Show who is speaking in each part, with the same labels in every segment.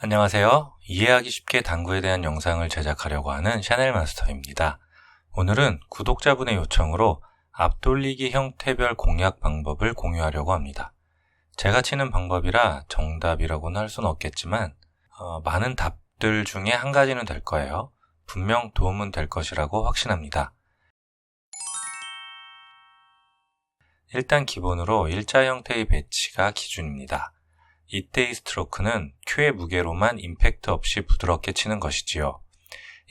Speaker 1: 안녕하세요. 이해하기 쉽게 당구에 대한 영상을 제작하려고 하는 샤넬 마스터입니다. 오늘은 구독자분의 요청으로 앞돌리기 형태별 공략 방법을 공유하려고 합니다. 제가 치는 방법이라 정답이라고는 할 수는 없겠지만 많은 답들 중에 한 가지는 될 거예요. 분명 도움은 될 것이라고 확신합니다. 일단 기본으로 일자 형태의 배치가 기준입니다. 이때의 스트로크는 큐의 무게로만 임팩트 없이 부드럽게 치는 것이지요.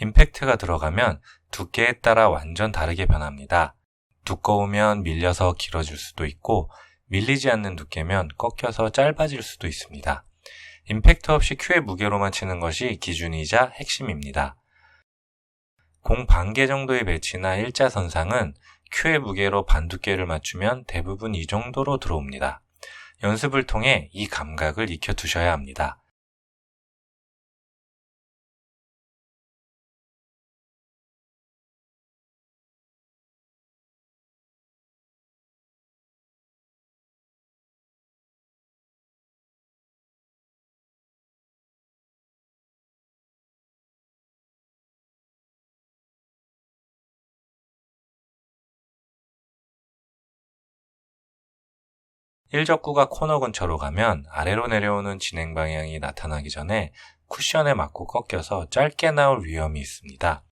Speaker 1: 임팩트가 들어가면 두께에 따라 완전 다르게 변합니다. 두꺼우면 밀려서 길어질 수도 있고 밀리지 않는 두께면 꺾여서 짧아질 수도 있습니다. 임팩트 없이 큐의 무게로만 치는 것이 기준이자 핵심입니다. 공 반개 정도의 배치나 일자선상은 큐의 무게로 반두께를 맞추면 대부분 이 정도로 들어옵니다. 연습을 통해 이 감각을 익혀두셔야 합니다. 일적구가 코너 근처로 가면 아래로 내려오는 진행 방향이 나타나기 전에 쿠션에 맞고 꺾여서 짧게 나올 위험이 있습니다.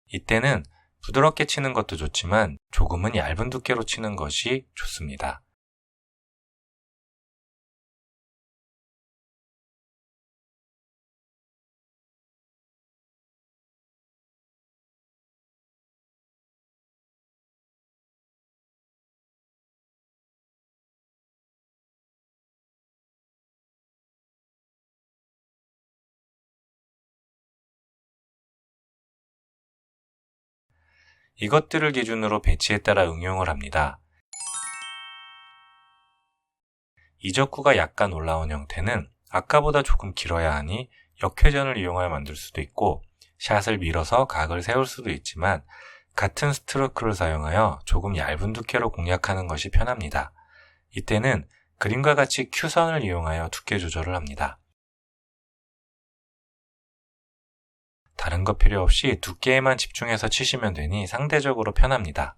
Speaker 1: 이때는 부드럽게 치는 것도 좋지만 조금은 얇은 두께로 치는 것이 좋습니다. 이것들을 기준으로 배치에 따라 응용을 합니다. 이적구가 약간 올라온 형태는 아까보다 조금 길어야 하니 역회전을 이용하여 만들 수도 있고 샷을 밀어서 각을 세울 수도 있지만 같은 스트로크를 사용하여 조금 얇은 두께로 공략하는 것이 편합니다. 이때는 그림과 같이 큐선을 이용하여 두께 조절을 합니다. 다른 것 필요 없이 두께에만 집중해서 치시면 되니 상대적으로 편합니다.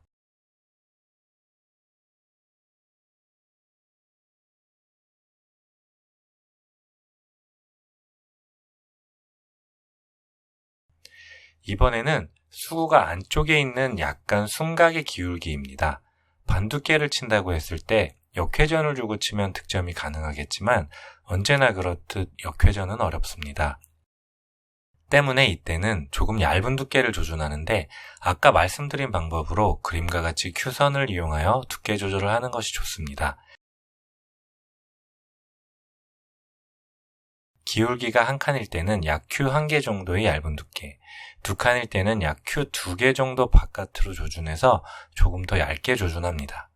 Speaker 1: 이번에는 수구가 안쪽에 있는 약간 숨각의 기울기입니다. 반두께를 친다고 했을 때 역회전을 주고 치면 득점이 가능하겠지만 언제나 그렇듯 역회전은 어렵습니다. 때문에 이때는 조금 얇은 두께를 조준하는데 아까 말씀드린 방법으로 그림과 같이 큐선을 이용하여 두께 조절을 하는 것이 좋습니다. 기울기가 한 칸일 때는 약 큐 1개 정도의 얇은 두께, 두 칸일 때는 약 큐 2개 정도 바깥으로 조준해서 조금 더 얇게 조준합니다.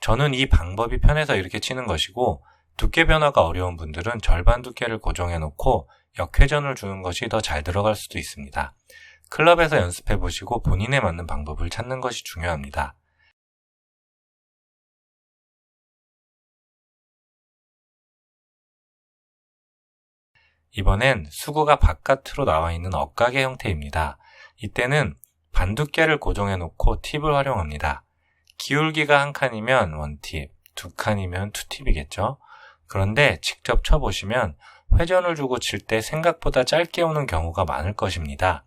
Speaker 1: 저는 이 방법이 편해서 이렇게 치는 것이고 두께 변화가 어려운 분들은 절반 두께를 고정해 놓고 역회전을 주는 것이 더 잘 들어갈 수도 있습니다. 클럽에서 연습해 보시고 본인에 맞는 방법을 찾는 것이 중요합니다. 이번엔 수구가 바깥으로 나와 있는 억각의 형태입니다. 이때는 반두께를 고정해 놓고 팁을 활용합니다. 기울기가 한 칸이면 원팁, 두 칸이면 투팁이겠죠. 그런데 직접 쳐보시면 회전을 주고 칠 때 생각보다 짧게 오는 경우가 많을 것입니다.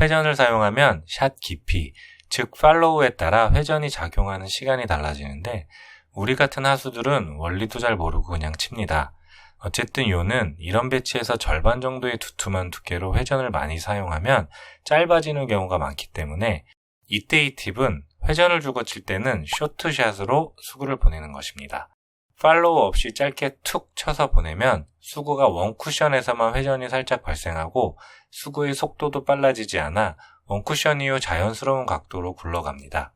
Speaker 1: 회전을 사용하면 샷 깊이, 즉 팔로우에 따라 회전이 작용하는 시간이 달라지는데 우리 같은 하수들은 원리도 잘 모르고 그냥 칩니다. 어쨌든 요는 이런 배치에서 절반 정도의 두툼한 두께로 회전을 많이 사용하면 짧아지는 경우가 많기 때문에 이때 이 팁은 회전을 주고 칠 때는 쇼트샷으로 수구를 보내는 것입니다. 팔로우 없이 짧게 툭 쳐서 보내면 수구가 원쿠션에서만 회전이 살짝 발생하고 수구의 속도도 빨라지지 않아 원쿠션 이후 자연스러운 각도로 굴러갑니다.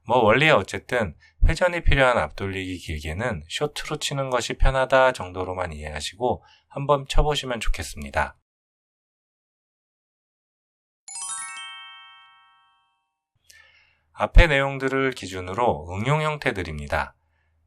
Speaker 1: 원리에 어쨌든 회전이 필요한 앞돌리기 길게는 쇼트로 치는 것이 편하다 정도로만 이해하시고 한번 쳐보시면 좋겠습니다. 앞의 내용들을 기준으로 응용 형태들입니다.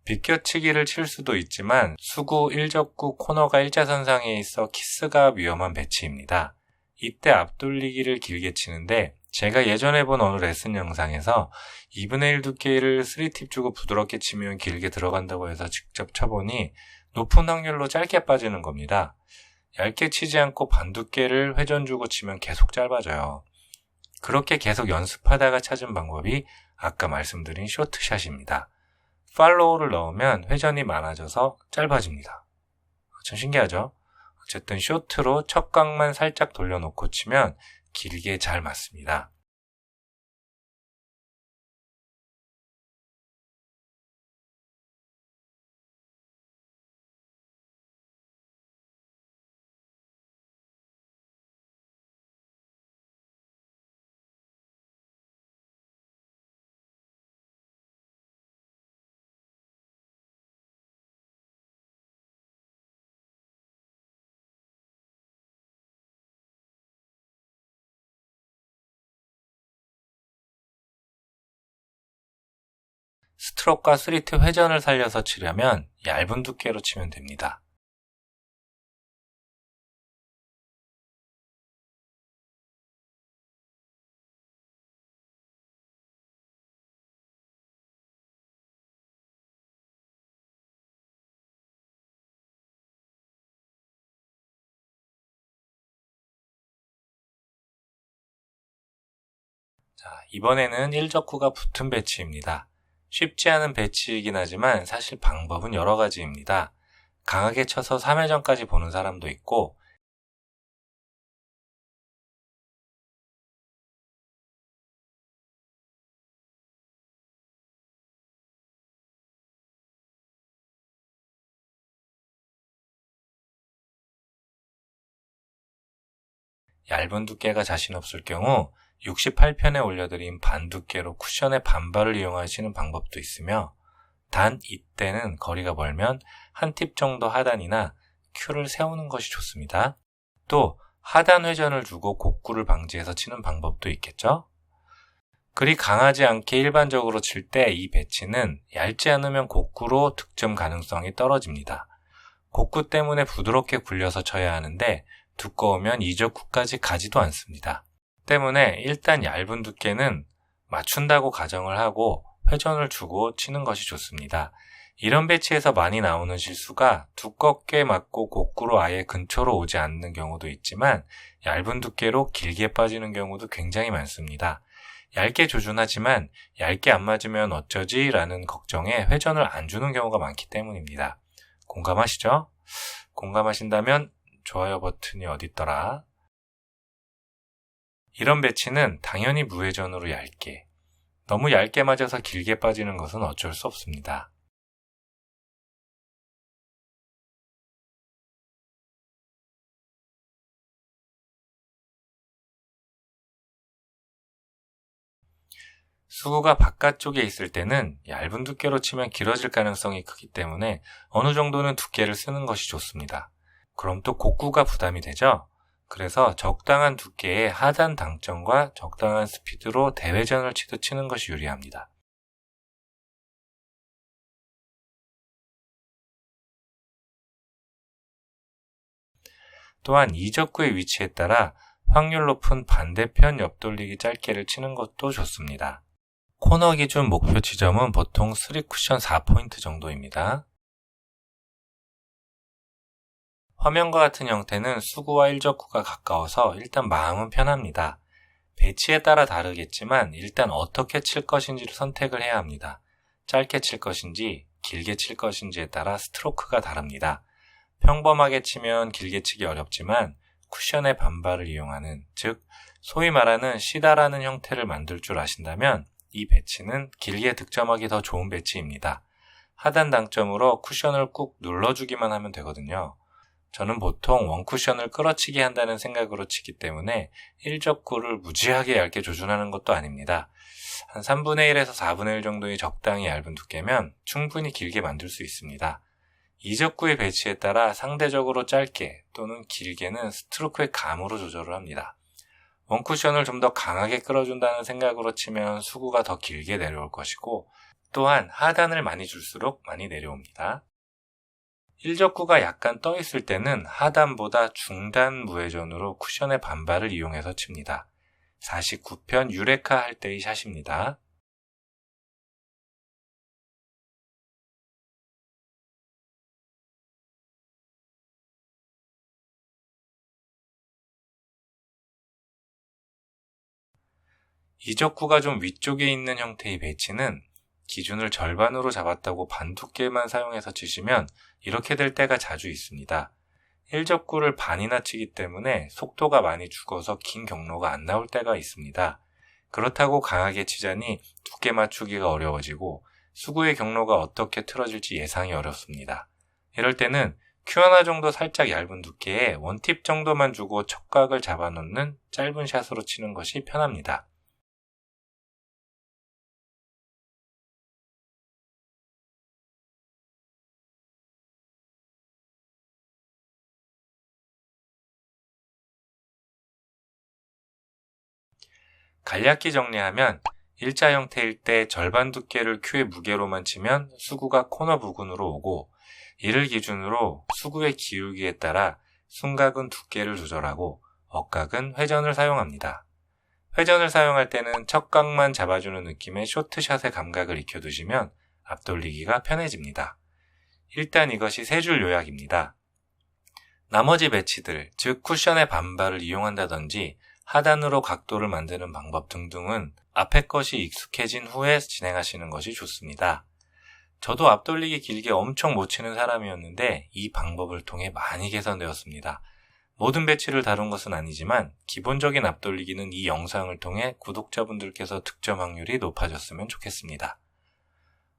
Speaker 1: 비껴치기를 칠 수도 있지만 수구, 일적구, 코너가 일자선상에 있어 키스가 위험한 배치입니다. 이때 앞돌리기를 길게 치는데 제가 예전에 본 어느 레슨 영상에서 2분의 1 두께를 3팁 주고 부드럽게 치면 길게 들어간다고 해서 직접 쳐보니 높은 확률로 짧게 빠지는 겁니다. 얇게 치지 않고 반 두께를 회전 주고 치면 계속 짧아져요. 그렇게 계속 연습하다가 찾은 방법이 아까 말씀드린 쇼트샷입니다. 팔로우를 넣으면 회전이 많아져서 짧아집니다. 참 신기하죠? 어쨌든 쇼트로 첫 각만 살짝 돌려놓고 치면 길게 잘 맞습니다. 스트로크와 3팁 회전을 살려서 치려면 얇은 두께로 치면 됩니다. 자, 이번에는 일적구가 붙은 배치입니다. 쉽지 않은 배치이긴 하지만 사실 방법은 여러 가지입니다. 강하게 쳐서 3회전까지 보는 사람도 있고 얇은 두께가 자신 없을 경우 68편에 올려드린 반 두께로 쿠션의 반발을 이용하시는 방법도 있으며 단 이때는 거리가 멀면 한 팁 정도 하단이나 큐를 세우는 것이 좋습니다. 또 하단 회전을 주고 곡구를 방지해서 치는 방법도 있겠죠? 그리 강하지 않게 일반적으로 칠 때 이 배치는 얇지 않으면 곡구로 득점 가능성이 떨어집니다. 곡구 때문에 부드럽게 굴려서 쳐야 하는데 두꺼우면 이적구까지 가지도 않습니다. 때문에 일단 얇은 두께는 맞춘다고 가정을 하고 회전을 주고 치는 것이 좋습니다. 이런 배치에서 많이 나오는 실수가 두껍게 맞고 곡구로 아예 근처로 오지 않는 경우도 있지만 얇은 두께로 길게 빠지는 경우도 굉장히 많습니다. 얇게 조준하지만 얇게 안 맞으면 어쩌지? 라는 걱정에 회전을 안 주는 경우가 많기 때문입니다. 공감하시죠? 공감하신다면 좋아요 버튼이 어딨더라? 이런 배치는 당연히 무회전으로 얇게, 너무 얇게 맞아서 길게 빠지는 것은 어쩔 수 없습니다. 수구가 바깥쪽에 있을 때는 얇은 두께로 치면 길어질 가능성이 크기 때문에 어느 정도는 두께를 쓰는 것이 좋습니다. 그럼 또 곡구가 부담이 되죠? 그래서 적당한 두께의 하단 당점과 적당한 스피드로 대회전을 치듯 치는 것이 유리합니다. 또한 이적구의 위치에 따라 확률 높은 반대편 옆돌리기 짧게를 치는 것도 좋습니다. 코너 기준 목표 지점은 보통 3쿠션 4포인트 정도입니다. 화면과 같은 형태는 수구와 일적구가 가까워서 일단 마음은 편합니다. 배치에 따라 다르겠지만 일단 어떻게 칠 것인지를 선택을 해야 합니다. 짧게 칠 것인지 길게 칠 것인지에 따라 스트로크가 다릅니다. 평범하게 치면 길게 치기 어렵지만 쿠션의 반발을 이용하는, 즉 소위 말하는 시다라는 형태를 만들 줄 아신다면 이 배치는 길게 득점하기 더 좋은 배치입니다. 하단 당점으로 쿠션을 꾹 눌러주기만 하면 되거든요. 저는 보통 원쿠션을 끌어치기 한다는 생각으로 치기 때문에 일적구를 무지하게 얇게 조준하는 것도 아닙니다. 한 3분의 1에서 4분의 1 정도의 적당히 얇은 두께면 충분히 길게 만들 수 있습니다. 이적구의 배치에 따라 상대적으로 짧게 또는 길게는 스트로크의 감으로 조절을 합니다. 원쿠션을 좀 더 강하게 끌어준다는 생각으로 치면 수구가 더 길게 내려올 것이고, 또한 하단을 많이 줄수록 많이 내려옵니다. 1적구가 약간 떠 있을 때는 하단보다 중단 무회전으로 쿠션의 반발을 이용해서 칩니다. 49편 유레카 할 때의 샷입니다. 이적구가 좀 위쪽에 있는 형태의 배치는 기준을 절반으로 잡았다고 반두께만 사용해서 치시면 이렇게 될 때가 자주 있습니다. 1적구를 반이나 치기 때문에 속도가 많이 죽어서 긴 경로가 안 나올 때가 있습니다. 그렇다고 강하게 치자니 두께 맞추기가 어려워지고 수구의 경로가 어떻게 틀어질지 예상이 어렵습니다. 이럴 때는 Q1 정도 살짝 얇은 두께에 원팁 정도만 주고 촉각을 잡아놓는 짧은 샷으로 치는 것이 편합니다. 간략히 정리하면 일자 형태일 때 절반 두께를 큐의 무게로만 치면 수구가 코너 부근으로 오고, 이를 기준으로 수구의 기울기에 따라 순각은 두께를 조절하고 억각은 회전을 사용합니다. 회전을 사용할 때는 척각만 잡아주는 느낌의 쇼트샷의 감각을 익혀두시면 앞돌리기가 편해집니다. 일단 이것이 세 줄 요약입니다. 나머지 배치들, 즉 쿠션의 반발을 이용한다든지 하단으로 각도를 만드는 방법 등등은 앞에 것이 익숙해진 후에 진행하시는 것이 좋습니다. 저도 앞돌리기 길게 엄청 못 치는 사람이었는데 이 방법을 통해 많이 개선되었습니다. 모든 배치를 다룬 것은 아니지만 기본적인 앞돌리기는 이 영상을 통해 구독자분들께서 득점 확률이 높아졌으면 좋겠습니다.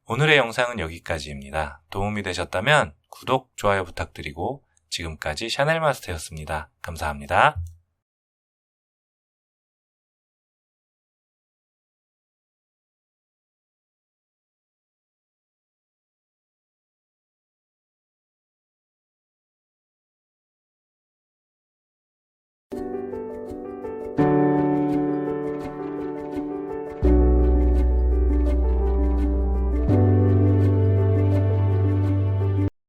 Speaker 1: 오늘의 영상은 여기까지입니다. 도움이 되셨다면 구독, 좋아요 부탁드리고 지금까지 샤넬마스터였습니다. 감사합니다.